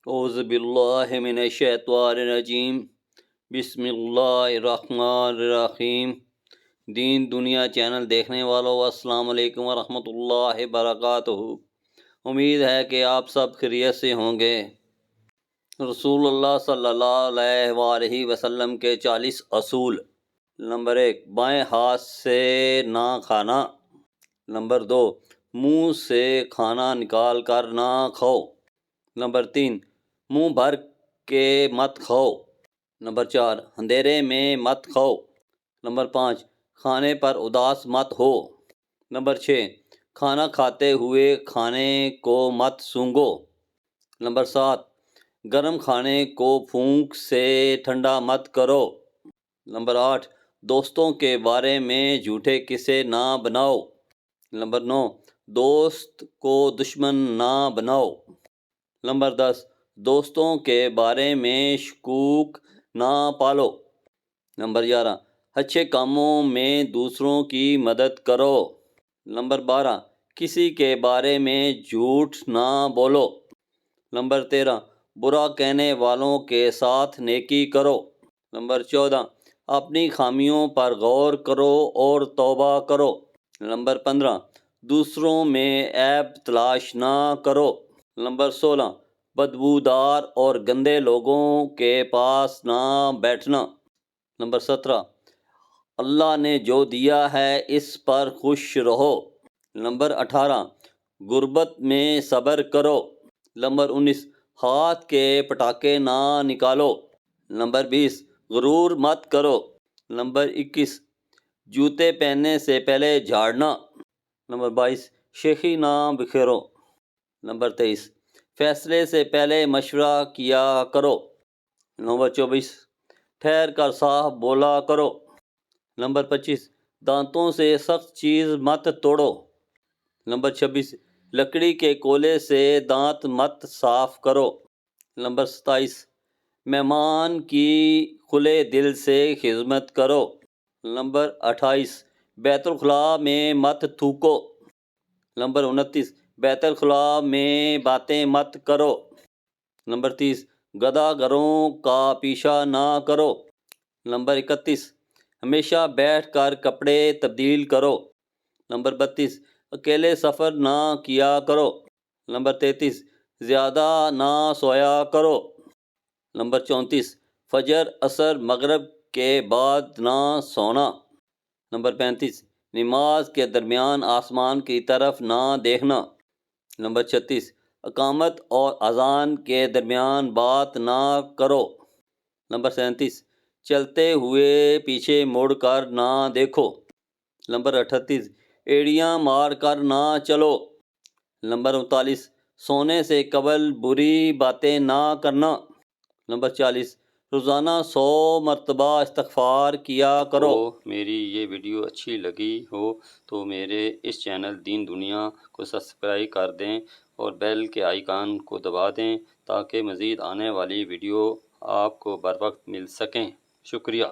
اعوذ باللہ من الشیطان الرجیم بسم اللہ الرحمن الرحیم۔ دین دنیا چینل دیکھنے والوں السلام علیکم ورحمۃ اللہ وبرکاتہ۔ امید ہے کہ آپ سب خیریت سے ہوں گے۔ رسول اللہ صلی اللہ علیہ وآلہ وسلم کے 40 اصول۔ نمبر 1، بائیں ہاتھ سے نہ کھانا۔ نمبر 2، منہ سے کھانا نکال کر نہ کھاؤ۔ نمبر 3، منہ بھر کے مت کھاؤ۔ نمبر 4، اندھیرے میں مت کھاؤ۔ نمبر 5، کھانے پر اداس مت ہو۔ نمبر 6، کھانا کھاتے ہوئے کھانے کو مت سونگھو۔ نمبر 7، گرم کھانے کو پھونک سے ٹھنڈا مت کرو۔ نمبر 8، دوستوں کے بارے میں جھوٹے قصے نہ بناؤ۔ نمبر 9، دوست کو دشمن نہ بناؤ۔ نمبر 10، دوستوں کے بارے میں شکوک نہ پالو۔ نمبر 11، اچھے کاموں میں دوسروں کی مدد کرو۔ نمبر 12، کسی کے بارے میں جھوٹ نہ بولو۔ نمبر 13، برا کہنے والوں کے ساتھ نیکی کرو۔ نمبر 14، اپنی خامیوں پر غور کرو اور توبہ کرو۔ نمبر 15، دوسروں میں عیب تلاش نہ کرو۔ نمبر 16، بدبودار اور گندے لوگوں کے پاس نہ بیٹھنا۔ نمبر 17، اللہ نے جو دیا ہے اس پر خوش رہو۔ نمبر 18، غربت میں صبر کرو۔ نمبر 19، ہاتھ کے پٹاخے نہ نکالو۔ نمبر 20، غرور مت کرو۔ نمبر 21، جوتے پہننے سے پہلے جھاڑنا۔ نمبر 22، شیخی نہ بکھیرو۔ نمبر 23، فیصلے سے پہلے مشورہ کیا کرو۔ نمبر 24، ٹھہر کر صاف بولا کرو۔ نمبر 25، دانتوں سے سخت چیز مت توڑو۔ نمبر 26، لکڑی کے کولے سے دانت مت صاف کرو۔ نمبر 27، مہمان کی کھلے دل سے خدمت کرو۔ نمبر 28، بیت الخلاء میں مت تھوکو۔ نمبر 29، بیت الخلاء میں باتیں مت کرو۔ نمبر 30، گدھا گروں کا پیچھا نہ کرو۔ نمبر 31، ہمیشہ بیٹھ کر کپڑے تبدیل کرو۔ نمبر 32، اکیلے سفر نہ کیا کرو۔ نمبر 33، زیادہ نہ سویا کرو۔ نمبر 34، فجر عصر مغرب کے بعد نہ سونا۔ نمبر 35، نماز کے درمیان آسمان کی طرف نہ دیکھنا۔ نمبر 36، اقامت اور اذان کے درمیان بات نہ کرو۔ نمبر 37، چلتے ہوئے پیچھے مڑ کر نہ دیکھو۔ نمبر 38، ایڑیاں مار کر نہ چلو۔ نمبر 39، سونے سے قبل بری باتیں نہ کرنا۔ نمبر 40، روزانہ 100 مرتبہ استغفار کیا کرو۔ میری یہ ویڈیو اچھی لگی ہو تو میرے اس چینل دین دنیا کو سبسکرائب کر دیں اور بیل کے آئیکن کو دبا دیں تاکہ مزید آنے والی ویڈیو آپ کو بر وقت مل سکیں۔ شکریہ۔